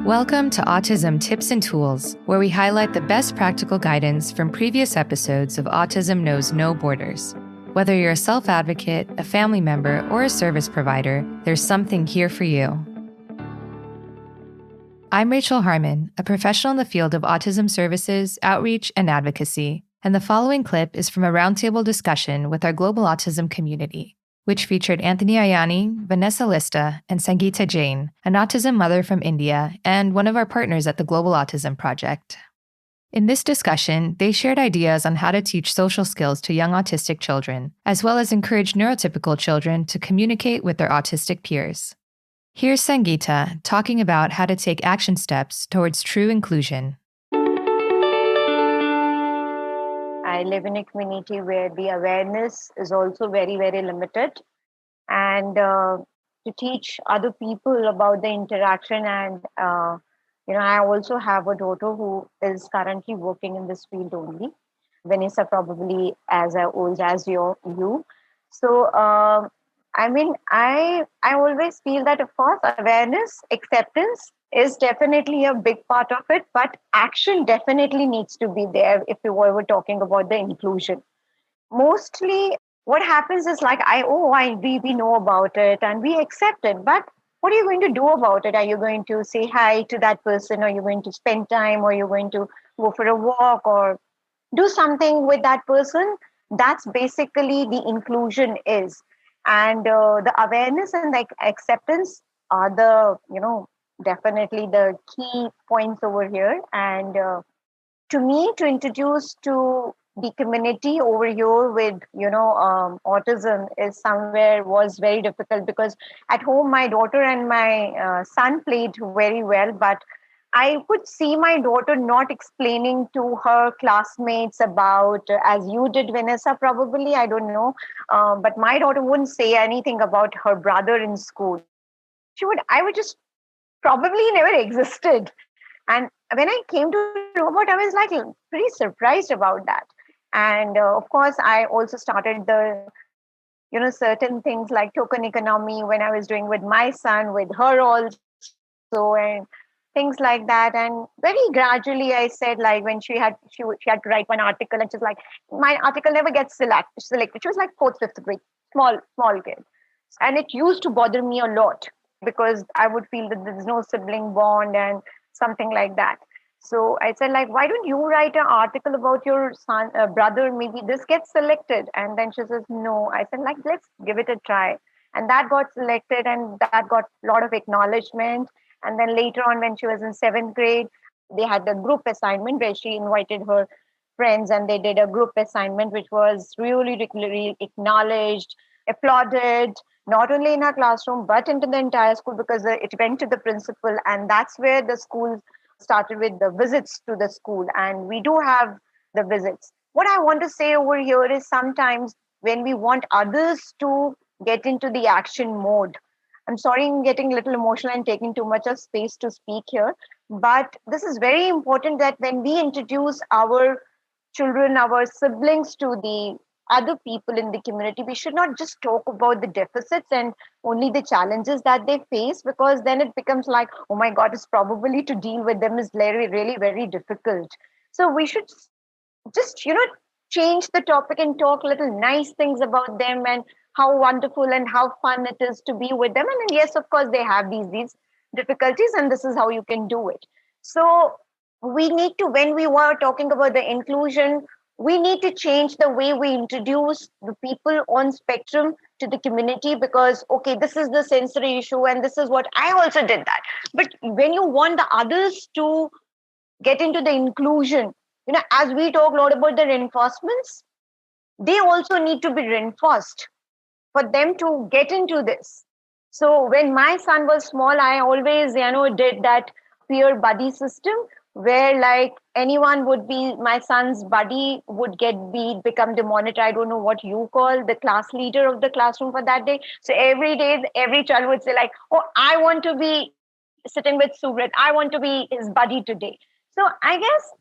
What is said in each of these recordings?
Welcome to Autism Tips and Tools, where we highlight the best practical guidance from previous episodes of Autism Knows No Borders. Whether you're a self-advocate, a family member, or a service provider, there's something here for you. I'm Rachel Harmon, a professional in the field of autism services, outreach, and advocacy, and the following clip is from a roundtable discussion with our Global Autism Community, which featured Anthony Ianni, Vanessa Lista, and Sangeeta Jain, an autism mother from India and one of our partners at the Global Autism Project. In this discussion, they shared ideas on how to teach social skills to young autistic children, as well as encourage neurotypical children to communicate with their autistic peers. Here's Sangeeta talking about how to take action steps towards true inclusion. I live in a community where the awareness is also very, very limited. And to teach other people about the interaction and, I also have a daughter who is currently working in this field only. Vanessa probably as old as you. So, I always feel that, of course, awareness, acceptance is definitely a big part of it, but action definitely needs to be there if we were talking about the inclusion. Mostly what happens is like, we know about it and we accept it, but what are you going to do about it? Are you going to say hi to that person? Are you going to spend time? Or are you going to go for a walk or do something with that person? That's basically the inclusion is. And the awareness and the acceptance are the, definitely the key points over here. And to me, to introduce to the community over here with, autism is was very difficult because at home, my daughter and my son played very well, but I could see my daughter not explaining to her classmates about, as you did, Vanessa, probably, I don't know. But my daughter wouldn't say anything about her brother in school. I would just probably never existed. And when I came to know about, I was like pretty surprised about that. And of course, I also started the, certain things like token economy when I was doing with my son, with her also, and things like that. And very gradually, I said, like when she had to write one article, and she's like, my article never gets selected. She was like fourth, fifth grade, small kid, and it used to bother me a lot because I would feel that there's no sibling bond and something like that. So I said, like, why don't you write an article about your son, brother? Maybe this gets selected. And then she says, no. I said, like, let's give it a try. And that got selected and that got a lot of acknowledgement. And then later on, when she was in seventh grade, they had a group assignment where she invited her friends and they did a group assignment, which was really acknowledged, applauded, not only in our classroom, but into the entire school because it went to the principal. And that's where the school started with the visits to the school. And we do have the visits. What I want to say over here is sometimes when we want others to get into the action mode, I'm sorry I'm getting a little emotional and taking too much of space to speak here, but this is very important that when we introduce our children, our siblings to the other people in the community, we should not just talk about the deficits and only the challenges that they face, because then it becomes like, oh my God, it's probably to deal with them is really, really very difficult. So we should just, change the topic and talk little nice things about them and how wonderful and how fun it is to be with them. And then, yes, of course, they have these difficulties and this is how you can do it. So we need to, when we were talking about the inclusion, we need to change the way we introduce the people on spectrum to the community because, okay, this is the sensory issue and this is what I also did that. But when you want the others to get into the inclusion, as we talk a lot about the reinforcements, they also need to be reinforced for them to get into this. So when my son was small, I always, did that peer buddy system where like anyone would be, my son's buddy would become the monitor. I don't know what you call the class leader of the classroom for that day. So every day, every child would say like, oh, I want to be sitting with Subrat. I want to be his buddy today. So I guess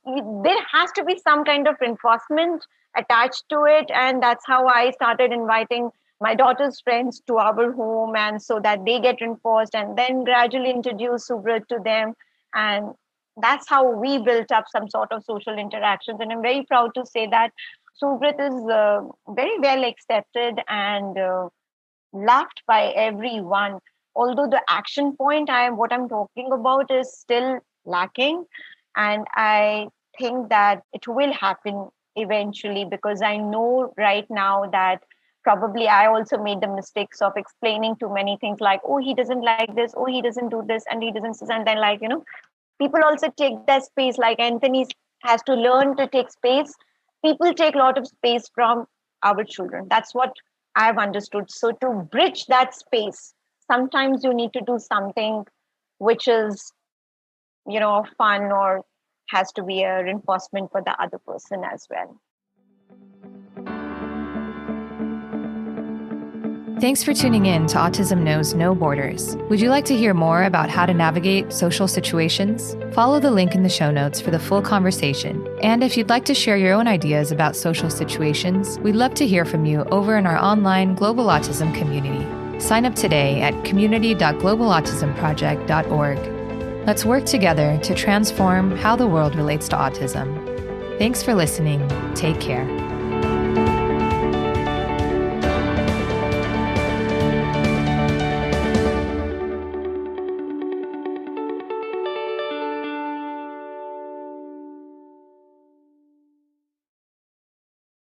there has to be some kind of reinforcement attached to it. And that's how I started inviting my daughter's friends to our home, and so that they get reinforced and then gradually introduce Subrat to them. And that's how we built up some sort of social interactions. And I'm very proud to say that Suvrit is very well accepted and loved by everyone. Although the action point what I'm talking about is still lacking. And I think that it will happen eventually, because I know right now that probably I also made the mistakes of explaining too many things, like, oh, he doesn't like this, oh, he doesn't do this, and he doesn't, and then, like, people also take that space. Like Anthony has to learn to take space. People take a lot of space from our children. That's what I've understood. So to bridge that space, sometimes you need to do something which is, fun, or has to be a reinforcement for the other person as well. Thanks for tuning in to Autism Knows No Borders. Would you like to hear more about how to navigate social situations? Follow the link in the show notes for the full conversation. And if you'd like to share your own ideas about social situations, we'd love to hear from you over in our online Global Autism Community. Sign up today at community.globalautismproject.org. Let's work together to transform how the world relates to autism. Thanks for listening. Take care.